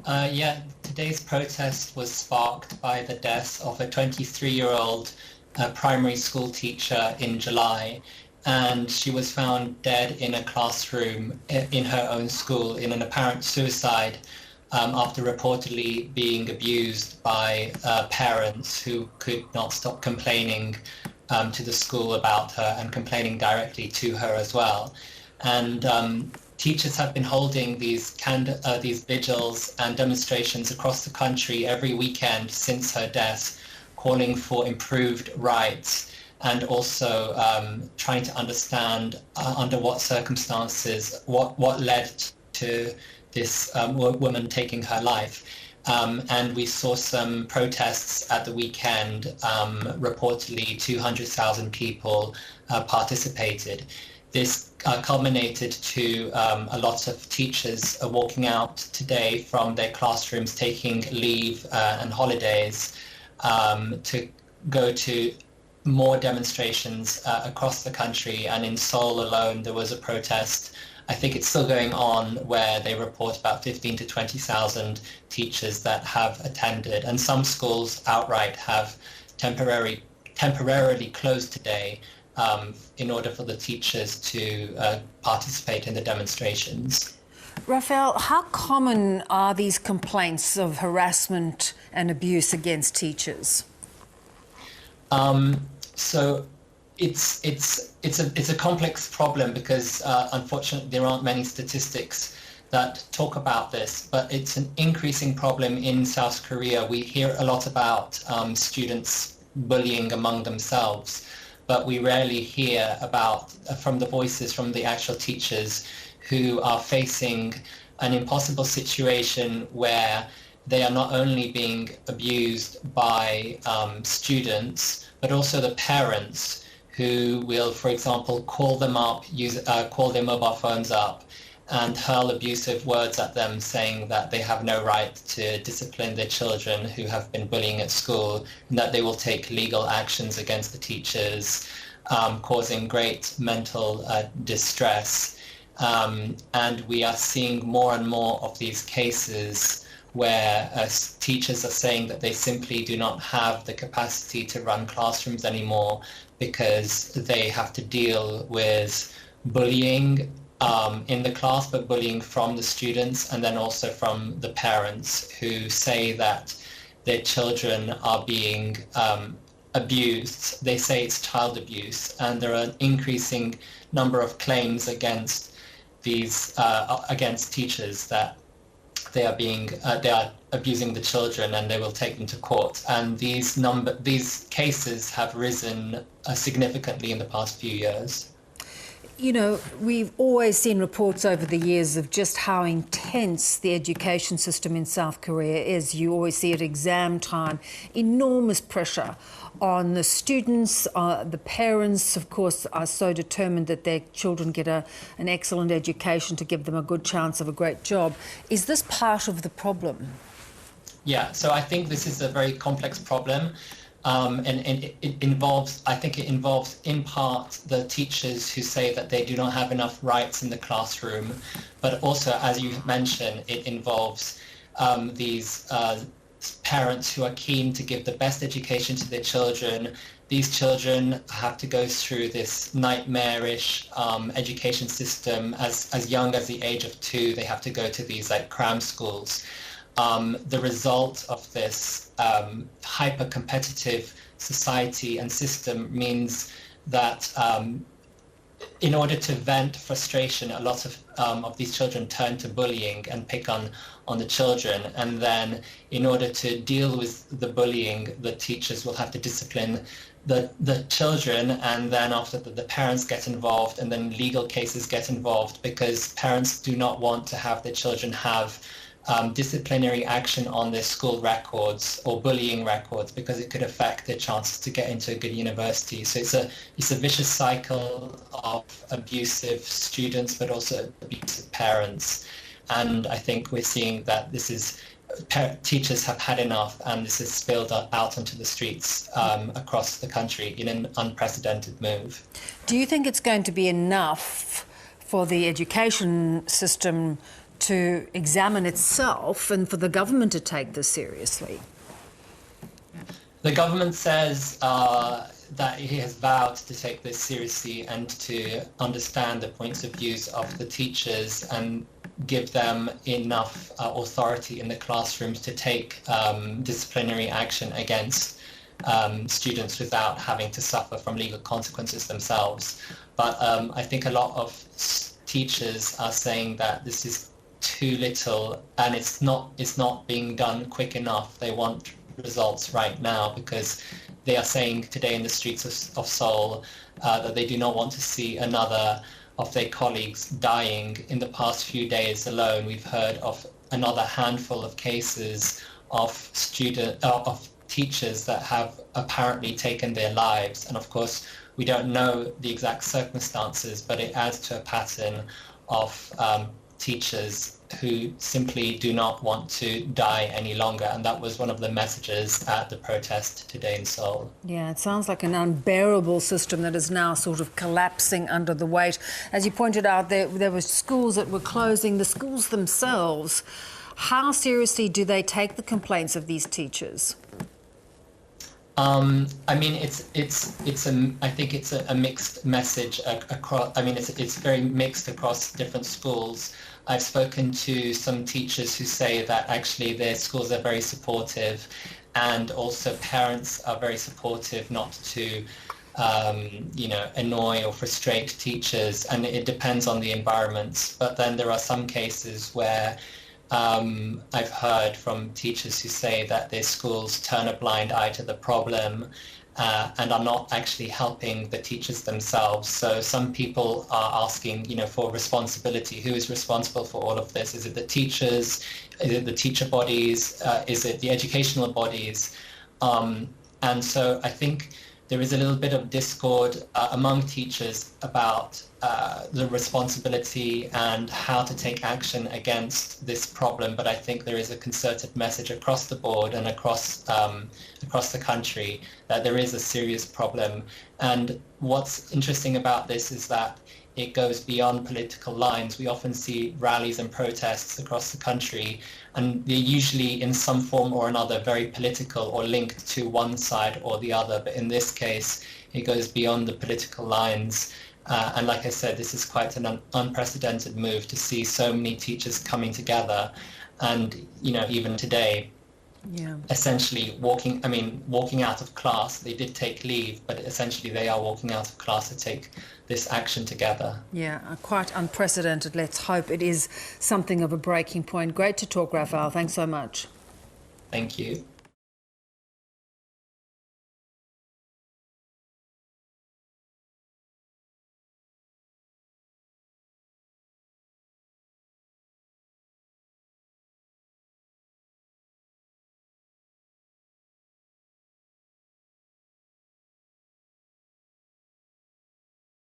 Yeah, today's protest was sparked by the death of a 23-year-old primary school teacher in July, and she was found dead in a classroom in her own school in an apparent suicide after reportedly being abused by parents who could not stop complaining to the school about her and complaining directly to her as well. And teachers have been holding these vigils and demonstrations across the country every weekend since her death, calling for improved rights and also trying to understand under what circumstances, what led to this woman taking her life. And we saw some protests at the weekend. Reportedly 200,000 people participated. This culminated to a lot of teachers walking out today from their classrooms, taking leave and holidays to go to more demonstrations across the country. And in Seoul alone, there was a protest. I think it's still going on, where they report about 15 to 20,000 teachers that have attended. And some schools outright have temporarily closed today in order for the teachers to participate in the demonstrations. Raphael, how common are these complaints of harassment and abuse against teachers? So it's a complex problem because unfortunately there aren't many statistics that talk about this, but it's an increasing problem in South Korea. We hear a lot about students bullying among themselves, but we rarely hear about from the voices from the actual teachers who are facing an impossible situation where they are not only being abused by students, but also the parents who will, for example, call them up, call their mobile phones up and hurl abusive words at them, saying that they have no right to discipline their children who have been bullying at school, and that they will take legal actions against the teachers, causing great mental distress. And we are seeing more and more of these cases where teachers are saying that they simply do not have the capacity to run classrooms anymore because they have to deal with bullying in the class, but bullying from the students and then also from the parents who say that their children are being abused. They say it's child abuse, and there are an increasing number of claims against these against teachers that they are abusing the children, and they will take them to court. And these cases have risen significantly in the past few years. You know, we've always seen reports over the years of just how intense the education system in South Korea is. You always see at exam time, enormous pressure on the students. The parents, of course, are so determined that their children get an excellent education to give them a good chance of a great job. Is this part of the problem? Yeah, so I think this is a very complex problem. And it involves, I think it involves in part the teachers who say that they do not have enough rights in the classroom, but also, as you mentioned, it involves these parents who are keen to give the best education to their children. These children have to go through this nightmarish education system as young as the age of 2. They have to go to these like cram schools. The result of this hyper-competitive society and system means that in order to vent frustration, a lot of these children turn to bullying and pick on the children. And then in order to deal with the bullying, the teachers will have to discipline the children, and then after the parents get involved, and then legal cases get involved, because parents do not want to have their children have disciplinary action on their school records or bullying records, because it could affect their chances to get into a good university. So it's a vicious cycle of abusive students, but also abusive parents. And I think we're seeing that this is teachers have had enough, and this is spilled out onto the streets across the country in an unprecedented move. Do you think it's going to be enough for the education system to examine itself and for the government to take this seriously? The government says that he has vowed to take this seriously and to understand the points of views of the teachers and give them enough authority in the classrooms to take disciplinary action against students without having to suffer from legal consequences themselves. But I think a lot of teachers are saying that this is too little and it's not being done quick enough. They want results right now because they are saying today in the streets of Seoul that they do not want to see another of their colleagues dying. In the past few days alone, we've heard of another handful of cases of teachers that have apparently taken their lives. And of course, we don't know the exact circumstances, but it adds to a pattern of teachers who simply do not want to die any longer. And that was one of the messages at the protest today in Seoul. Yeah, it sounds like an unbearable system that is now sort of collapsing under the weight. As you pointed out, there were schools that were closing. The schools themselves, how seriously do they take the complaints of these teachers? I mean, I think it's a mixed message across. I mean, it's very mixed across different schools. I've spoken to some teachers who say that actually their schools are very supportive, and also parents are very supportive not to, annoy or frustrate teachers, and it depends on the environments. But then there are some cases where I've heard from teachers who say that their schools turn a blind eye to the problem and are not actually helping the teachers themselves. So some people are asking, for responsibility. Who is responsible for all of this? Is it the teachers? Is it the teacher bodies? Is it the educational bodies? And so I think there is a little bit of discord among teachers about the responsibility and how to take action against this problem. But I think there is a concerted message across the board and across the country that there is a serious problem. And what's interesting about this is that it goes beyond political lines. We often see rallies and protests across the country, and they're usually in some form or another very political or linked to one side or the other. But in this case, it goes beyond the political lines. And like I said, this is quite an unprecedented move to see so many teachers coming together. And, even today, essentially walking out of class. They did take leave, but essentially they are walking out of class to take this action together. Yeah, quite unprecedented. Let's hope it is something of a breaking point. Great to talk, Raphael. Thanks so much. Thank you.